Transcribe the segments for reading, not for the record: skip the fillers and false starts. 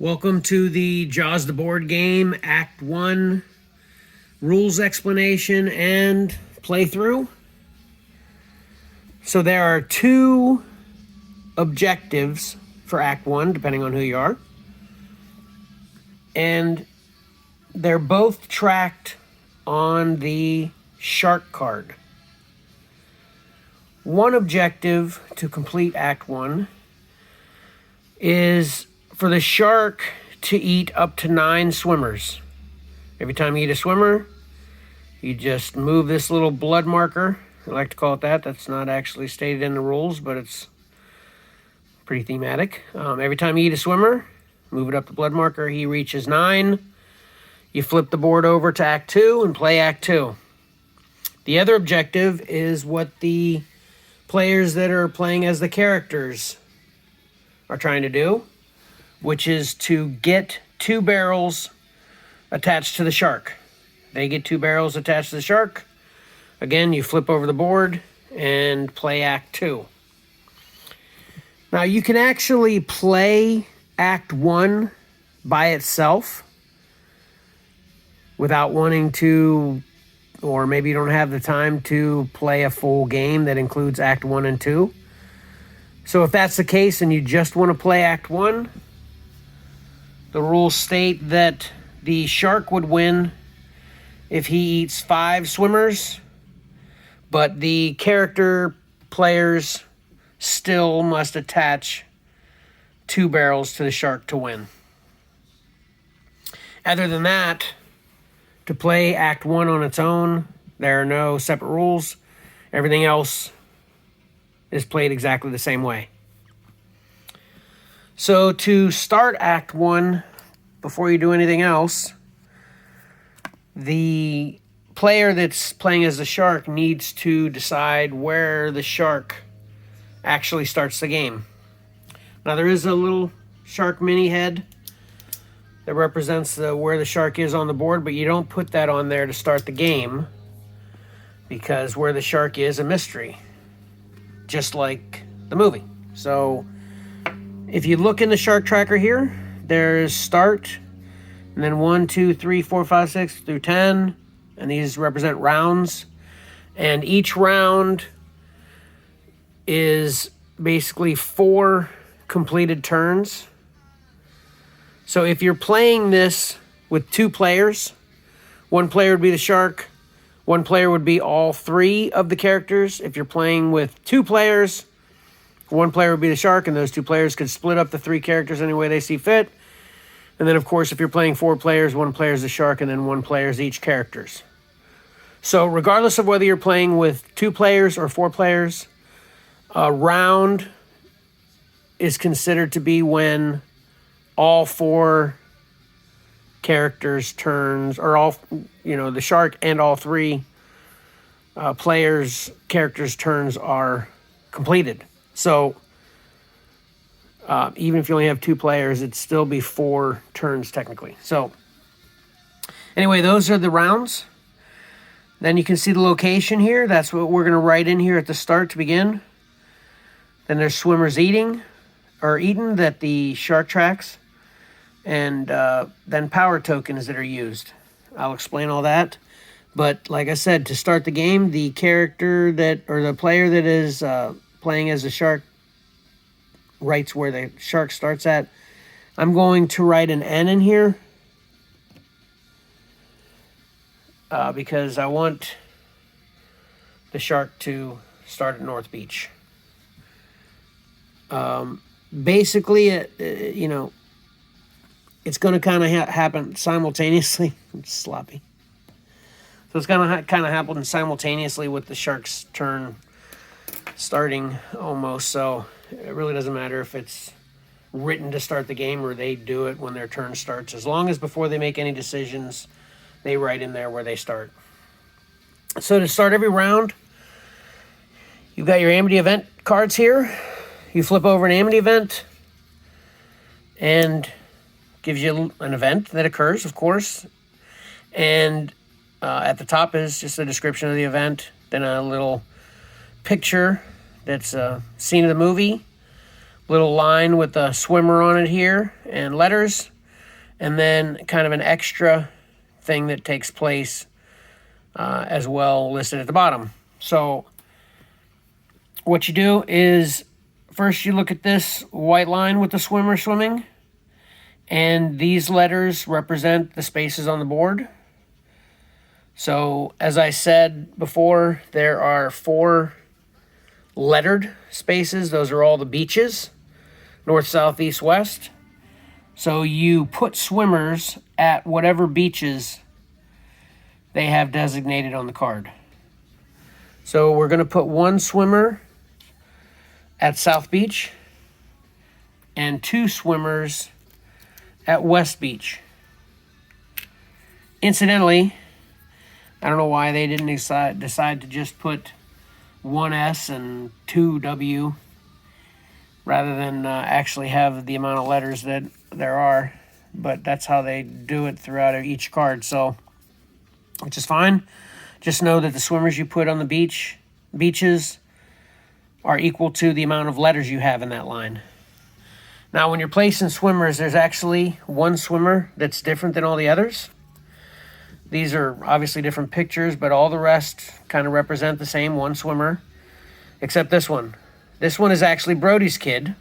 Welcome to the Jaws the Board Game Act 1 rules explanation and playthrough. So there are two objectives for Act 1, depending on who you are. And they're both tracked on the shark card. One objective to complete Act 1 is for the shark to eat up to 9 swimmers. Every time you eat a swimmer, you just move this little blood marker. I like to call it that. That's not actually stated in the rules, but it's pretty thematic. Every time you eat a swimmer, move it up the blood marker. He reaches 9. You flip the board over to Act 2 and play Act 2. The other objective is what the players that are playing as the characters are trying to do, which is to get 2 barrels attached to the shark. They get 2 barrels attached to the shark. Again, you flip over the board and play Act 2. Now, you can actually play Act 1 by itself without wanting to, or maybe you don't have the time to play a full game that includes Act 1 and 2. So if that's the case and you just want to play Act 1, the rules state that the shark would win if he eats 5 swimmers, but the character players still must attach 2 barrels to the shark to win. Other than that, to play Act 1 on its own, there are no separate rules. Everything else is played exactly the same way. So to start Act 1, before you do anything else, the player that's playing as the shark needs to decide where the shark actually starts the game. Now, there is a little shark mini head that represents where the shark is on the board, but you don't put that on there to start the game because where the shark is a mystery, just like the movie. So if you look in the shark tracker here, there's start, and then 1, 2, 3, 4, 5, 6 through 10, and these represent rounds. And each round is basically 4 completed turns. So if you're playing this with 2 players, 1 player would be the shark, 1 player would be all 3 of the characters. If you're playing with 2 players, 1 player would be the shark, and those 2 players could split up the 3 characters any way they see fit. And then, of course, if you're playing 4 players, 1 player is the shark, and then 1 player is each characters. So regardless of whether you're playing with 2 players or 4 players, a round is considered to be when all 4 characters' turns, or all, the shark and all 3 players' characters' turns are completed. So even if you only have 2 players, it'd still be 4 turns technically. So anyway, those are the rounds. Then you can see the location here. That's what we're going to write in here at the start to begin. Then there's swimmers eaten that the shark tracks. And then power tokens that are used. I'll explain all that. But like I said, to start the game, the character or the player that is playing as the shark writes where the shark starts at. I'm going to write an N in here because I want the shark to start at North Beach. Basically, it's going to kind of happen simultaneously. It's sloppy. So it's going to kind of happen simultaneously with the shark's turn starting almost. So it really doesn't matter if it's written to start the game or they do it when their turn starts. As long as before they make any decisions, they write in there where they start. So to start every round, you've got your Amity event cards here. You flip over an Amity event and gives you an event that occurs, of course. And at the top is just a description of the event, then a little picture that's a scene of the movie, little line with a swimmer on it here, and letters, and then kind of an extra thing that takes place as well listed at the bottom. So what you do is first you look at this white line with the swimmer swimming, and these letters represent the spaces on the board. So as I said before, there are 4 lettered spaces. Those are all the beaches, north, south, east, west. So you put swimmers at whatever beaches they have designated on the card. So we're going to put 1 swimmer at South Beach and 2 swimmers at West Beach. Incidentally, I don't know why they didn't decide to just put 1 S and 2 W rather than actually have the amount of letters that there are, but that's how they do it throughout each card, so which is fine. Just know that the swimmers you put on the beaches are equal to the amount of letters you have in that line. Now, when you're placing swimmers, there's actually 1 swimmer that's different than all the others. These are obviously different pictures, but all the rest kind of represent the same 1 swimmer, except this one. This one is actually Brody's kid,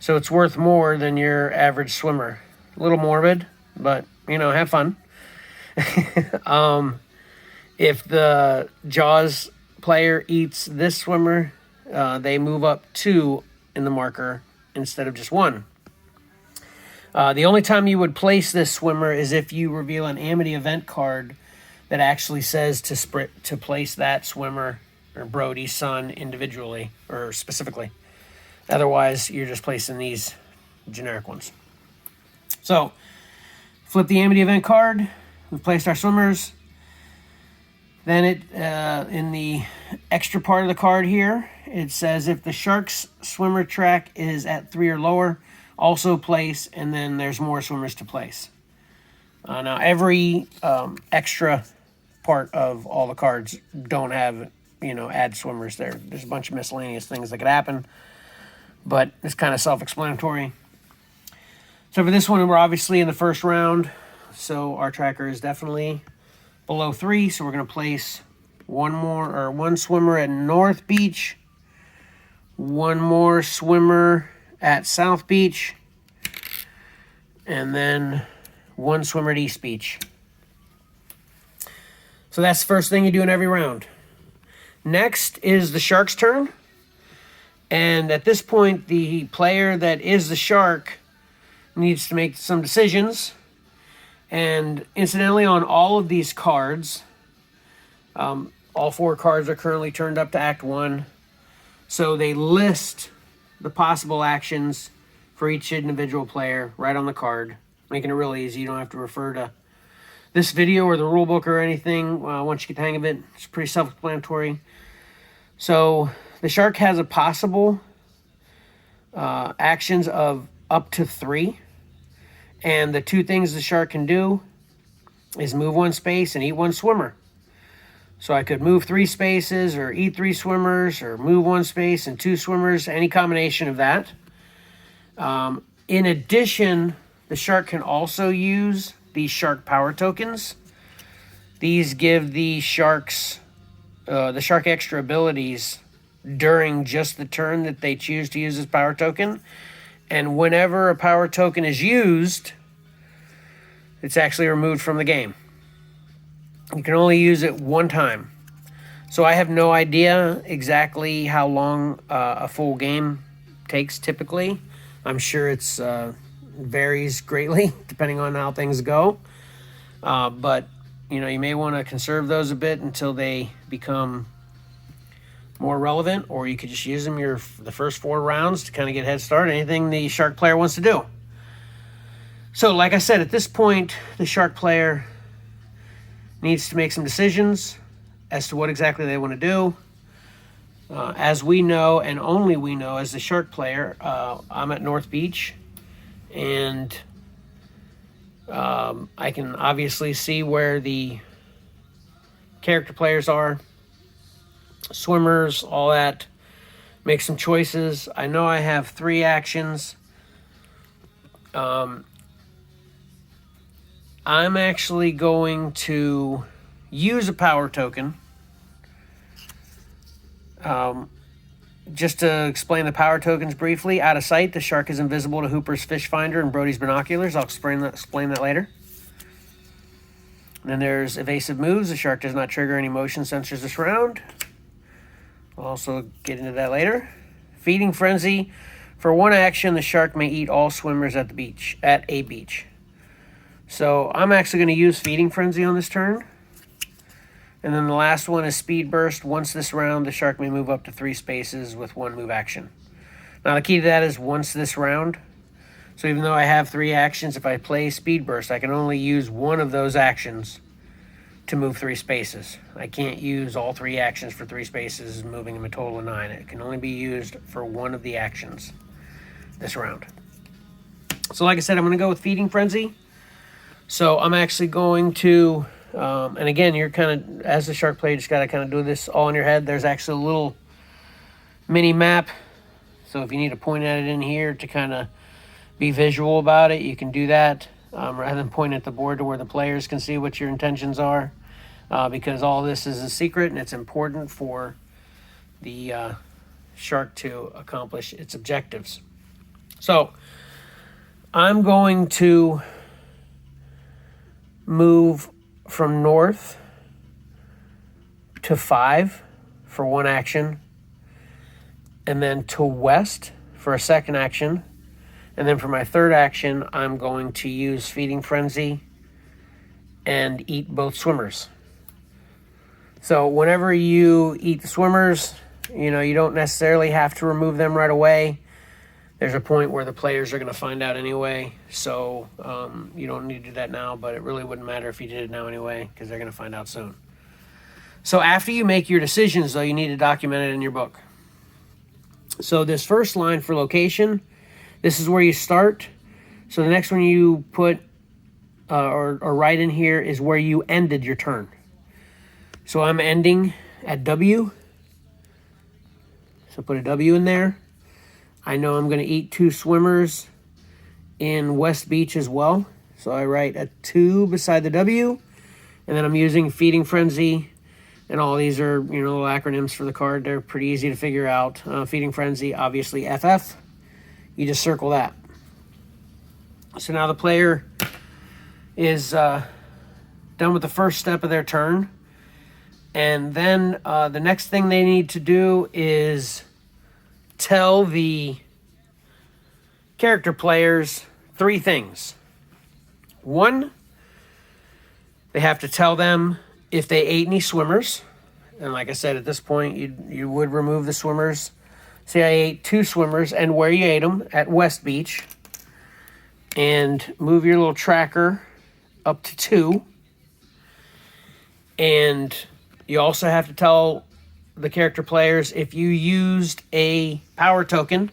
so it's worth more than your average swimmer. A little morbid, but, you know, have fun. If the Jaws player eats this swimmer, they move up 2 in the marker instead of just 1. The only time you would place this swimmer is if you reveal an Amity event card that actually says to place that swimmer or Brody's son individually or specifically. Otherwise, you're just placing these generic ones. So, flip the Amity event card. We've placed our swimmers. Then in the extra part of the card here, it says if the Sharks swimmer track is at 3 or lower, also place, and then there's more swimmers to place. Now, every extra part of all the cards don't have, add swimmers there. There's a bunch of miscellaneous things that could happen, but it's kind of self-explanatory. So for this one, we're obviously in the first round, so our tracker is definitely below 3, so we're going to place one swimmer at North Beach, 1 more swimmer at South Beach, and then 1 swimmer at East Beach. So that's the first thing you do in every round. Next is the Shark's turn, and at this point, the player that is the Shark needs to make some decisions. And incidentally, on all of these cards, all 4 cards are currently turned up to Act 1. So they list the possible actions for each individual player right on the card, making it real easy. You don't have to refer to this video or the rule book or anything. Once you get the hang of it, it's pretty self-explanatory. So the Shark has a possible actions of up to 3. And the 2 things the Shark can do is move 1 space and eat 1 swimmer. So I could move 3 spaces or eat 3 swimmers or move 1 space and 2 swimmers, any combination of that. In addition, the Shark can also use the Shark Power Tokens. These give the Shark extra abilities during just the turn that they choose to use this power token. And whenever a power token is used, it's actually removed from the game. You can only use it 1 time. So I have no idea exactly how long a full game takes typically. I'm sure it's varies greatly depending on how things go. But, you may want to conserve those a bit until they become more relevant, or you could just use them the first 4 rounds to kind of get a head start, anything the Shark player wants to do. So like I said, at this point, the Shark player needs to make some decisions as to what exactly they want to do. As we know, and only we know as the Shark player, I'm at North Beach, and I can obviously see where the character players are, swimmers, all that. Make some choices. I know I have 3 actions. I'm actually going to use a power token. Just to explain the power tokens briefly, out of sight, the shark is invisible to Hooper's fish finder and Brody's binoculars. I'll explain that later. And then there's evasive moves. The shark does not trigger any motion sensors this round. I'll also get into that later. Feeding frenzy. For one action, the shark may eat all swimmers at a beach. So I'm actually going to use feeding frenzy on this turn. And then the last one is speed burst. Once this round, the shark may move up to 3 spaces with 1 move action. Now the key to that is once this round. So even though I have 3 actions, if I play speed burst, I can only use one of those actions to move 3 spaces. I can't use all 3 actions for 3 spaces, moving them a total of 9. It can only be used for one of the actions this round. So like I said, I'm going to go with feeding frenzy. So I'm actually going to, and again, you're kind of, as the shark player, you just got to kind of do this all in your head. There's actually a little mini map. So if you need to point at it in here to kind of be visual about it, you can do that. Rather than point at the board to where the players can see what your intentions are, because all this is a secret and it's important for the shark to accomplish its objectives. So I'm going to move from north to 5 for one action, and then to west for a second action. And then for my third action, I'm going to use Feeding Frenzy and eat both swimmers. So whenever you eat the swimmers, you don't necessarily have to remove them right away. There's a point where the players are going to find out anyway. So you don't need to do that now, but it really wouldn't matter if you did it now anyway, because they're going to find out soon. So after you make your decisions, though, you need to document it in your book. So this first line for location, this is where you start. So the next one you put or write in here is where you ended your turn. So I'm ending at W. So put a W in there. I know I'm going to eat 2 swimmers in West Beach as well. So I write a 2 beside the W. And then I'm using Feeding Frenzy. And all these are, little acronyms for the card. They're pretty easy to figure out. Feeding Frenzy, obviously FF. You just circle that. So now the player is done with the first step of their turn. And then the next thing they need to do is tell the character players 3 things. 1, they have to tell them if they ate any swimmers. And like I said, at this point, you would remove the swimmers. Say I ate 2 swimmers and where you ate them at West Beach. And move your little tracker up to 2. And you also have to tell the character players if you used a power token,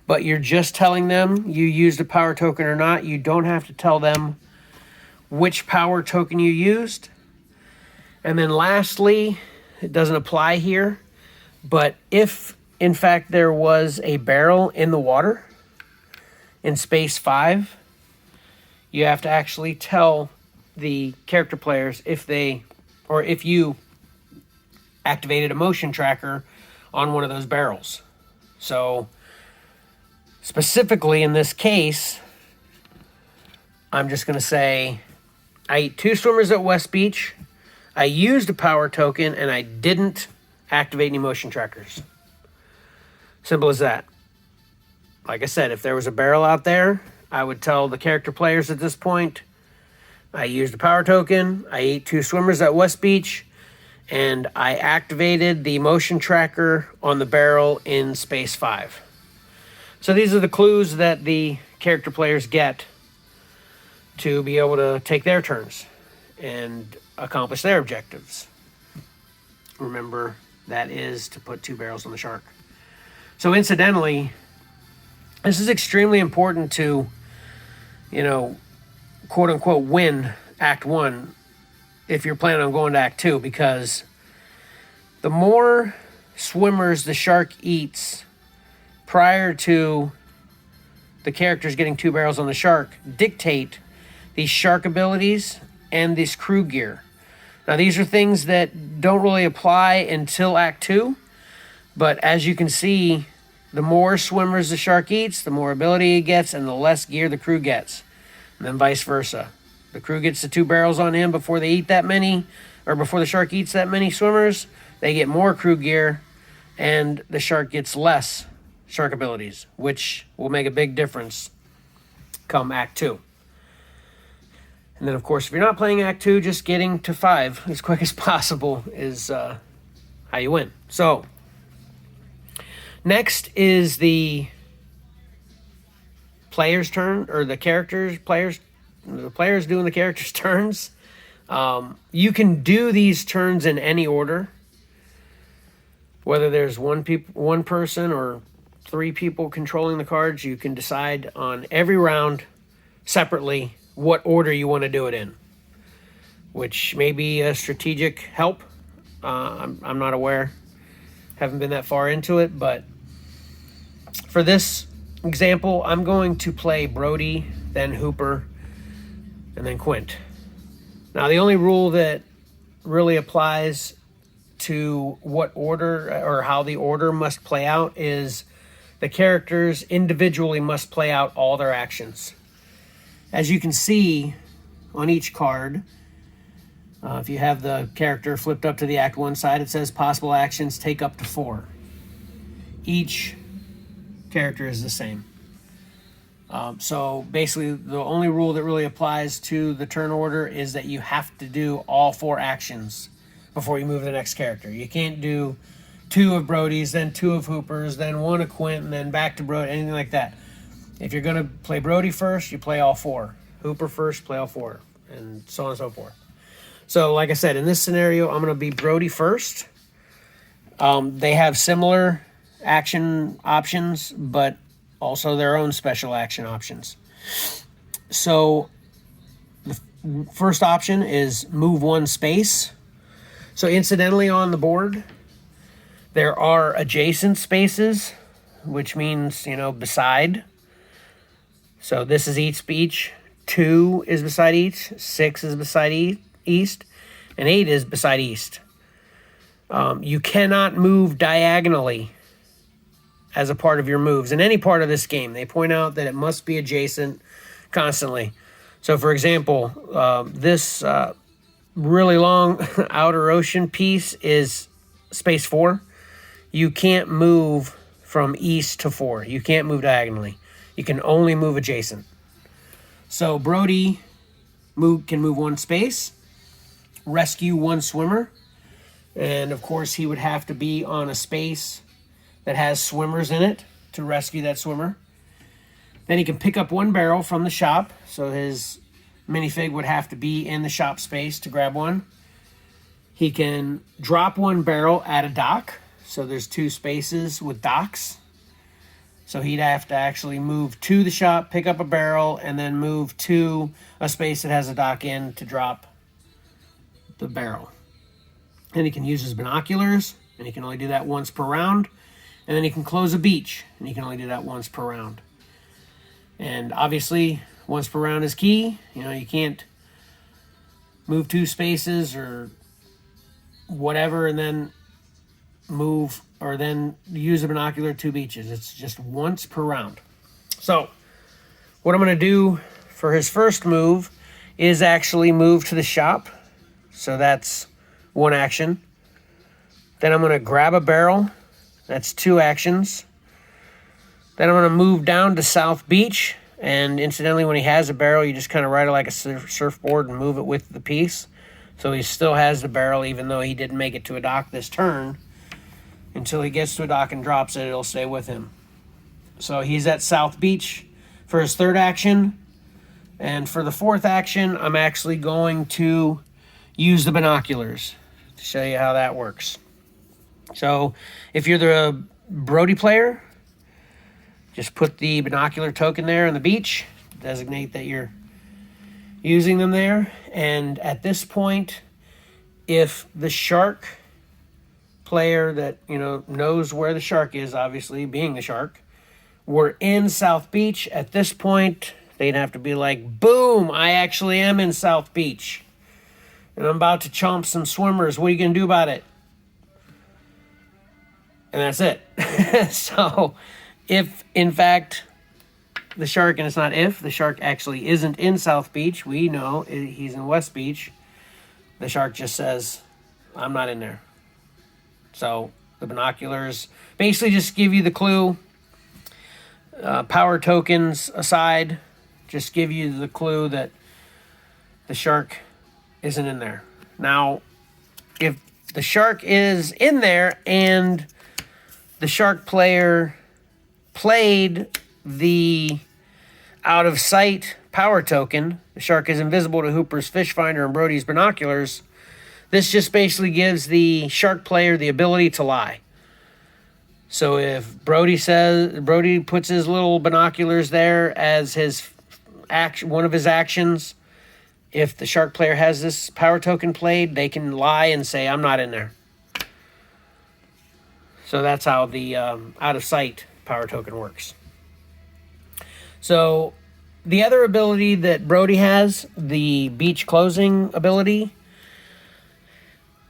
but you're just telling them you used a power token or not. You don't have to tell them which power token you used. And then lastly, it doesn't apply here, but if in fact there was a barrel in the water in space 5, you have to actually tell the character players if you activated a motion tracker on one of those barrels. So specifically in this case, I'm just going to say I ate 2 swimmers at West Beach. I used a power token and I didn't activate any motion trackers. Simple as that. Like I said, if there was a barrel out there, I would tell the character players at this point, I used a power token, I ate 2 swimmers at West Beach, and I activated the motion tracker on the barrel in space 5. So these are the clues that the character players get to be able to take their turns and accomplish their objectives. Remember, that is to put 2 barrels on the shark. So incidentally, this is extremely important to, quote unquote, win Act 1 if you're planning on going to Act 2, because the more swimmers the shark eats prior to the characters getting 2 barrels on the shark dictate these shark abilities and this crew gear. Now, these are things that don't really apply until Act 2, but as you can see, the more swimmers the shark eats, the more ability it gets, and the less gear the crew gets. And then vice versa. The crew gets the 2 barrels on him before they eat that many, or before the shark eats that many swimmers, they get more crew gear, and the shark gets less shark abilities, which will make a big difference come Act 2. And then, of course, if you're not playing Act 2, just getting to 5 as quick as possible is how you win. So, next is the player's turn, or the players doing the characters' turns. You can do these turns in any order, whether there's one person or 3 people controlling the cards. You can decide on every round separately what order you want to do it in, which may be a strategic help. I'm not aware, haven't been that far into it, but for this example, I'm going to play Brody, then Hooper, and then Quint. Now, the only rule that really applies to what order or how the order must play out is the characters individually must play out all their actions. As you can see on each card, if you have the character flipped up to the Act 1 side, it says possible actions take up to 4. Each character is the same. So basically, the only rule that really applies to the turn order is that you have to do all 4 actions before you move to the next character. You can't do 2 of Brody's, then 2 of Hooper's, then 1 of Quint, and then back to Brody, anything like that. If you're going to play Brody first, you play all 4. Hooper first, play all 4, and so on and so forth. So, like I said, in this scenario, I'm going to be Brody first. They have similar action options, but also their own special action options. So, the first option is move 1 space. So, incidentally, on the board, there are adjacent spaces, which means, beside. So this is east. 2 is beside east. 6 is beside east. And 8 is beside east. You cannot move diagonally as a part of your moves in any part of this game. They point out that it must be adjacent constantly. So, for example, this really long outer ocean piece is space 4. You can't move from east to 4. You can't move diagonally. You can only move adjacent. So Brody can move 1 space, rescue 1 swimmer, and of course he would have to be on a space that has swimmers in it to rescue that swimmer. Then he can pick up 1 barrel from the shop, so his minifig would have to be in the shop space to grab 1. He can drop 1 barrel at a dock, so there's 2 spaces with docks. So he'd have to actually move to the shop, pick up a barrel, and then move to a space that has a dock in to drop the barrel. And he can use his binoculars, and he can only do that once per round. And then he can close a beach, and he can only do that once per round. And obviously, once per round is key. You can't move 2 spaces or whatever and then move or then use a binocular 2 beaches. It's just once per round. So what I'm going to do for his first move is actually move to the shop. So that's 1 action. Then I'm going to grab a barrel. That's 2 actions. Then I'm going to move down to South Beach. And incidentally, when he has a barrel, you just kind of ride it like a surfboard and move it with the piece. So he still has the barrel, even though he didn't make it to a dock this turn. Until he gets to a dock and drops it, it'll stay with him. So he's at South Beach for his 3rd action. And for the 4th action, I'm actually going to use the binoculars to show you how that works. So if you're the Brody player, just put the binocular token there on the beach. Designate that you're using them there. And at this point, if the shark player that knows where the shark is, obviously being the shark, were in South Beach at this point, they'd have to be like, boom, I actually am in South Beach. And I'm about to chomp some swimmers. What are you going to do about it? And that's it. So if, in fact, the shark, and it's not if, the shark actually isn't in South Beach, we know he's in West Beach, the shark just says, I'm not in there. So the binoculars basically just give you the clue. Power tokens aside, just give you the clue that the shark isn't in there. Now, if the shark is in there and the shark player played the out of sight power token, the shark is invisible to Hooper's fish finder and Brody's binoculars, this just basically gives the shark player the ability to lie. So if Brody puts his little binoculars there as his one of his actions, if the shark player has this power token played, they can lie and say, I'm not in there. So that's how the out of sight power token works. So the other ability that Brody has, the beach closing ability,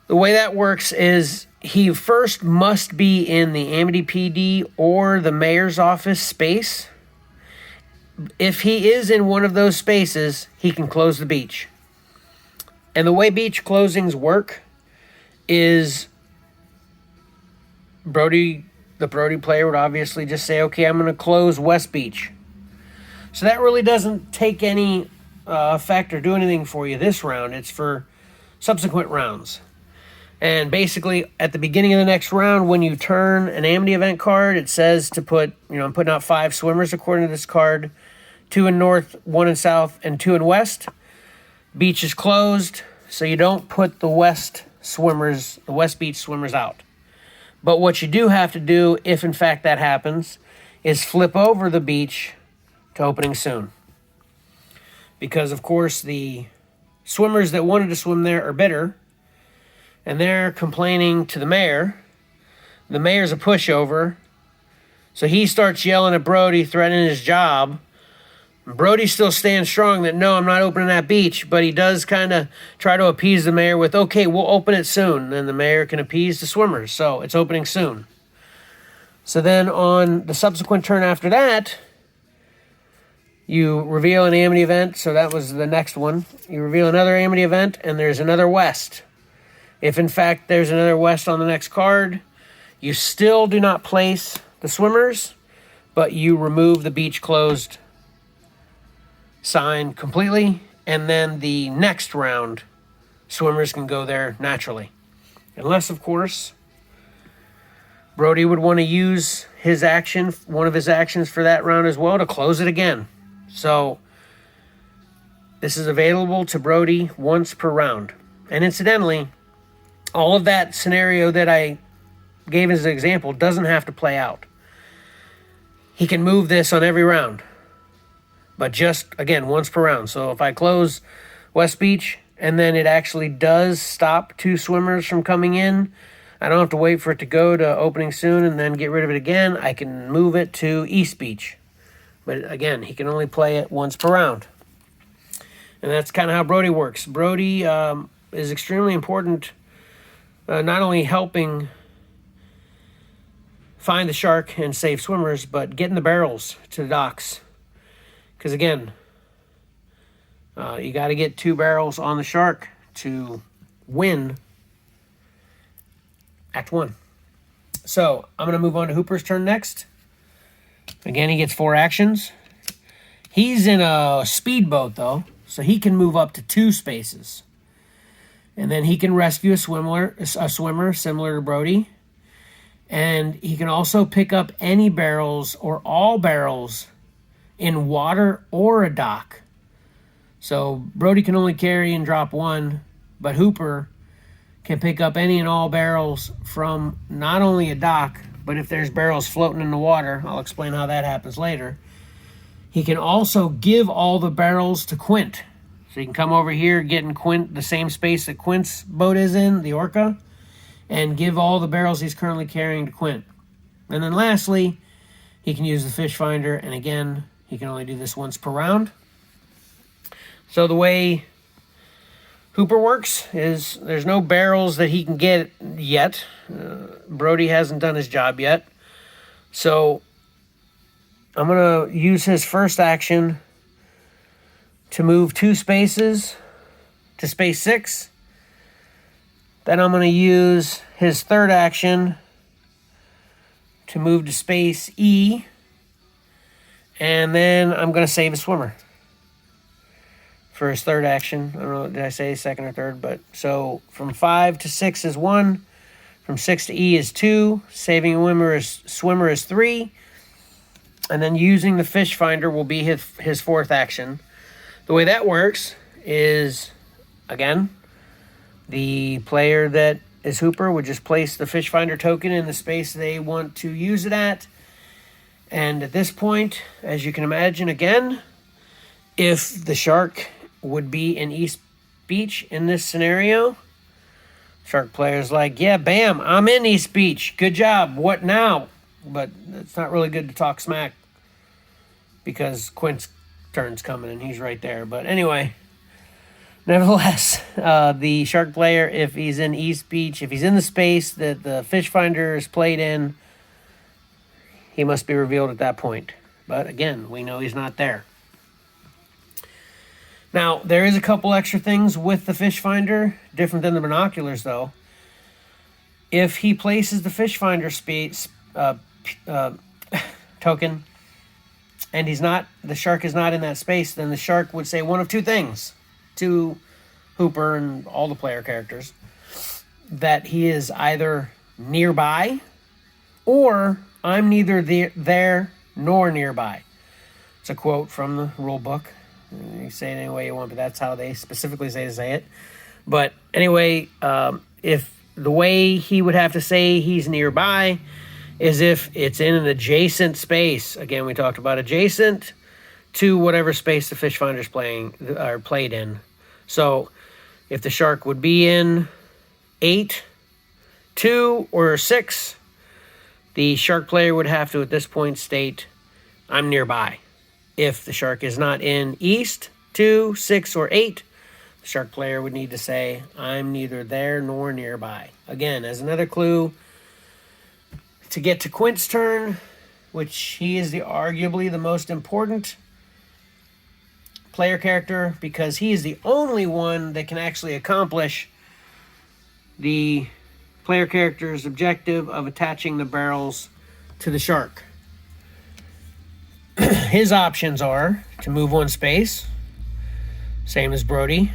the way that works is he first must be in the Amity PD or the mayor's office space. If he is in one of those spaces, he can close the beach. And the way beach closings work is the Brody player would obviously just say, okay, I'm going to close West Beach. So that really doesn't take any effect or do anything for you this round. It's for subsequent rounds. And basically, at the beginning of the next round, when you turn an Amity event card, it says to put, I'm putting out 5 swimmers according to this card. 2 in north, 1 in south, and 2 in west. Beach is closed, so you don't put the West Beach swimmers out. But what you do have to do, if in fact that happens, is flip over the beach to opening soon. Because, of course, the swimmers that wanted to swim there are bitter, and they're complaining to the mayor. The mayor's a pushover, so he starts yelling at Brody, threatening his job. Brody still stands strong that, no, I'm not opening that beach, but he does kind of try to appease the mayor with, okay, we'll open it soon. Then the mayor can appease the swimmers, so it's opening soon. So then on the subsequent turn after that, you reveal an Amity event, so that was the next one. You reveal another Amity event, and there's another West. If, in fact, there's another West on the next card, you still do not place the swimmers, but you remove the beach closed sign completely, and then the next round, swimmers can go there naturally. Unless, of course, Brody would want to use one of his actions for that round as well to close it again. So this is available to Brody once per round. And incidentally, all of that scenario that I gave as an example doesn't have to play out. He can move this on every round, but just, again, once per round. So if I close West Beach and then it actually does stop 2 swimmers from coming in, I don't have to wait for it to go to opening soon and then get rid of it again. I can move it to East Beach. But again, he can only play it once per round. And that's kind of how Brody works. Brody is extremely important, not only helping find the shark and save swimmers, but getting the barrels to the docks. Because again, you got to get 2 barrels on the shark to win Act 1. So I'm going to move on to Hooper's turn next. Again, he gets 4 actions. He's in a speedboat, though, so he can move up to 2 spaces. And then he can rescue a swimmer similar to Brody. And he can also pick up any barrels or all barrels in water or a dock. So Brody can only carry and drop 1, but Hooper can pick up any and all barrels from not only a dock, but if there's barrels floating in the water, I'll explain how that happens later. He can also give all the barrels to Quint. So he can come over here, get in Quint, the same space that Quint's boat is in, the Orca, and give all the barrels he's currently carrying to Quint. And then lastly, he can use the fish finder, and again, he can only do this once per round. So the way Hooper works is there's no barrels that he can get yet. Brody hasn't done his job yet. So I'm going to use his first action to move 2 spaces to space 6. Then I'm going to use his third action to move to space E. And then I'm going to save a swimmer for his third action. I don't know, did I say second or third? But so from 5 to 6 is 1. From 6 to E is 2. Saving a swimmer is 3. And then using the fish finder will be his fourth action. The way that works is, again, the player that is Hooper would just place the fish finder token in the space they want to use it at. And at this point, as you can imagine, again, if the shark would be in East Beach in this scenario, shark player's like, yeah, bam, I'm in East Beach. Good job. What now? But it's not really good to talk smack because Quint's turn's coming and he's right there. But anyway, nevertheless, the shark player, if he's in East Beach, if he's in the space that the fish finder is played in, he must be revealed at that point. But again, we know he's not there. Now, there is a couple extra things with the fish finder, different than the binoculars, though. If he places the fish finder token, and the shark is not in that space, then the shark would say one of two things to Hooper and all the player characters: that he is either nearby, or I'm neither there nor nearby. It's a quote from the rule book. You say it any way you want, but that's how they specifically say it. But anyway, if the way he would have to say he's nearby is if it's in an adjacent space. Again, we talked about adjacent to whatever space the fish finder's played in. So if the shark would be in 8, 2, or 6, the shark player would have to at this point state, I'm nearby. If the shark is not in East, 2, 6, or 8, the shark player would need to say, I'm neither there nor nearby. Again, as another clue, to get to Quint's turn, which he is arguably the most important player character because he is the only one that can actually accomplish the player character's objective of attaching the barrels to the shark. His options are to move 1 space, same as Brody,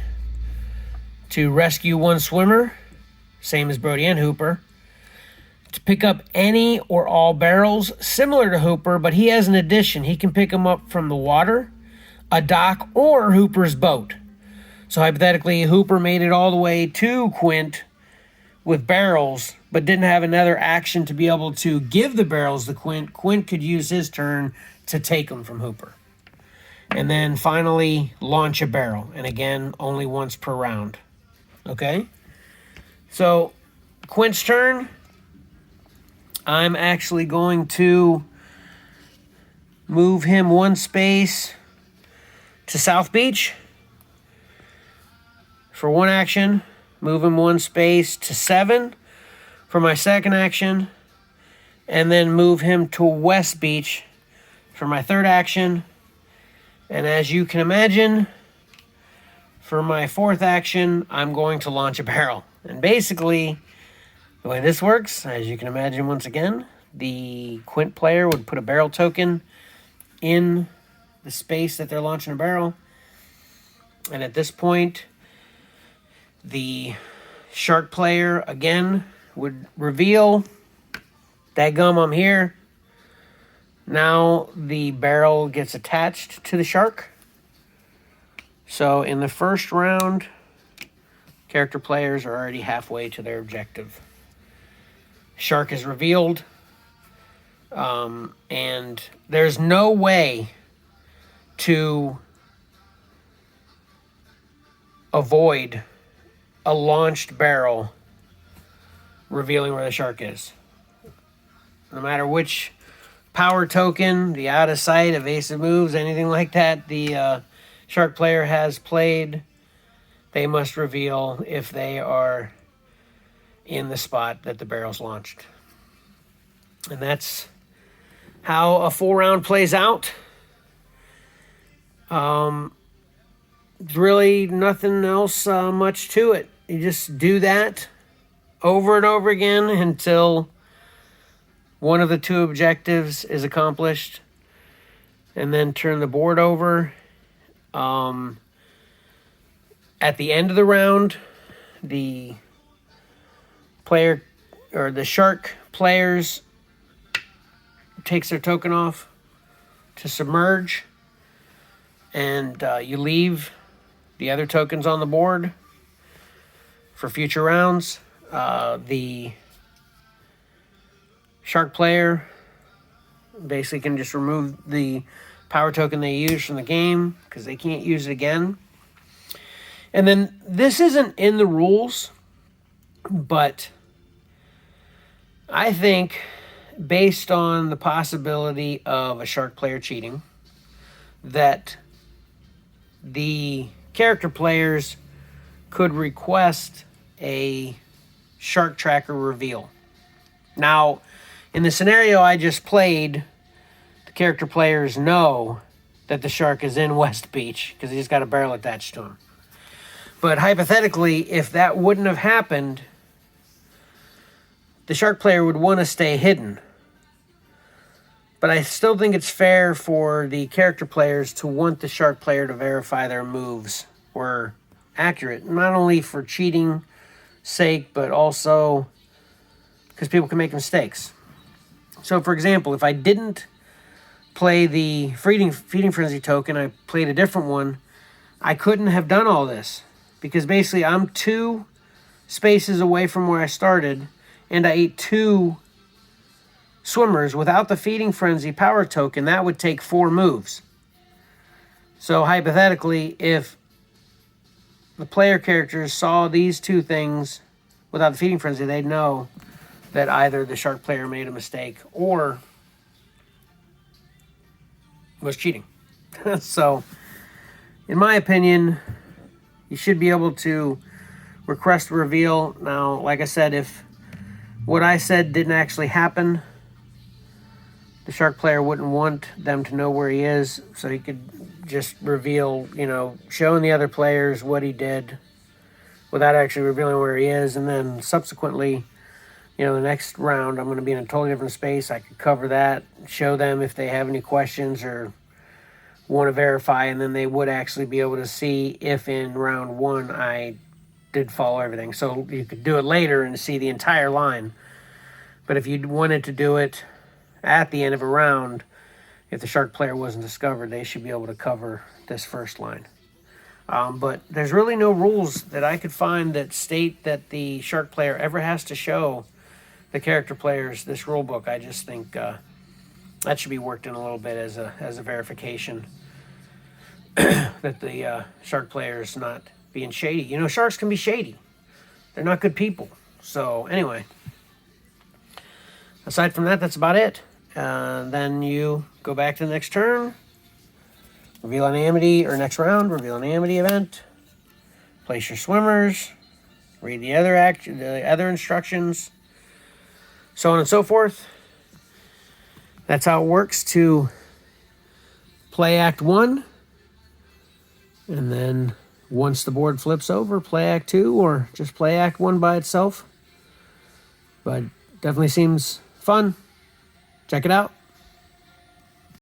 to rescue 1 swimmer, same as Brody and Hooper, to pick up any or all barrels, similar to Hooper, but he has an addition. He can pick them up from the water, a dock, or Hooper's boat. So hypothetically, Hooper made it all the way to Quint with barrels, but didn't have another action to be able to give the barrels to Quint. Quint could use his turn to take them from Hooper. And then finally, launch a barrel. And again, only once per round. Okay? So, Quint's turn, I'm actually going to move him 1 space to South Beach. For 1 action, move him 1 space to 7 for my second action. And then move him to West Beach for my third action. And as you can imagine, for my fourth action, I'm going to launch a barrel. And basically, the way this works, as you can imagine once again, the Quint player would put a barrel token in the space that they're launching a barrel. And at this point, the shark player, again, would reveal, dadgum, I'm here. Now the barrel gets attached to the shark. So in the first round, character players are already halfway to their objective. Shark is revealed. And there's no way to avoid a launched barrel revealing where the shark is. No matter which power token, the out of sight, evasive moves, anything like that the shark player has played, they must reveal if they are in the spot that the barrel's launched. And that's how a full round plays out. Really nothing else much to it. You just do that over and over again until one of the two objectives is accomplished, and then turn the board over. At the end of the round, the player or the shark players takes their token off to submerge, and you leave the other tokens on the board for future rounds. The shark player basically can just remove the power token they use from the game because they can't use it again. And then this isn't in the rules, but I think based on the possibility of a shark player cheating, that the character players could request a shark tracker reveal. Now, in the scenario I just played, the character players know that the shark is in West Beach because he's got a barrel attached to him. But hypothetically, if that wouldn't have happened, the shark player would want to stay hidden. But I still think it's fair for the character players to want the shark player to verify their moves were accurate. Not only for cheating sake, but also because people can make mistakes. So, for example, if I didn't play the feeding frenzy token, I played a different one, I couldn't have done all this. Because basically I'm 2 spaces away from where I started, and I ate 2 swimmers. Without the feeding frenzy power token, that would take 4 moves. So hypothetically, if the player characters saw these 2 things without the feeding frenzy, they'd know that either the shark player made a mistake or was cheating. So, in my opinion, you should be able to request a reveal. Now, like I said, if what I said didn't actually happen, the shark player wouldn't want them to know where he is, so he could just reveal, showing the other players what he did without actually revealing where he is. And then subsequently, the next round, I'm going to be in a totally different space. I could cover that, show them if they have any questions or want to verify, and then they would actually be able to see if in round 1 I did follow everything. So you could do it later and see the entire line. But if you wanted to do it at the end of a round, if the shark player wasn't discovered, they should be able to cover this first line. But there's really no rules that I could find that state that the shark player ever has to show the character players this rule book. I just think that should be worked in a little bit as a verification that the shark player is not being shady. Sharks can be shady. They're not good people. So anyway, aside from that, that's about it. Then you go back to the next turn, reveal an amity, or next round, reveal an amity event, place your swimmers, read the other instructions, so on and so forth. That's how it works to play Act 1. And then once the board flips over, play Act 2 or just play Act 1 by itself. But definitely seems fun. Check it out.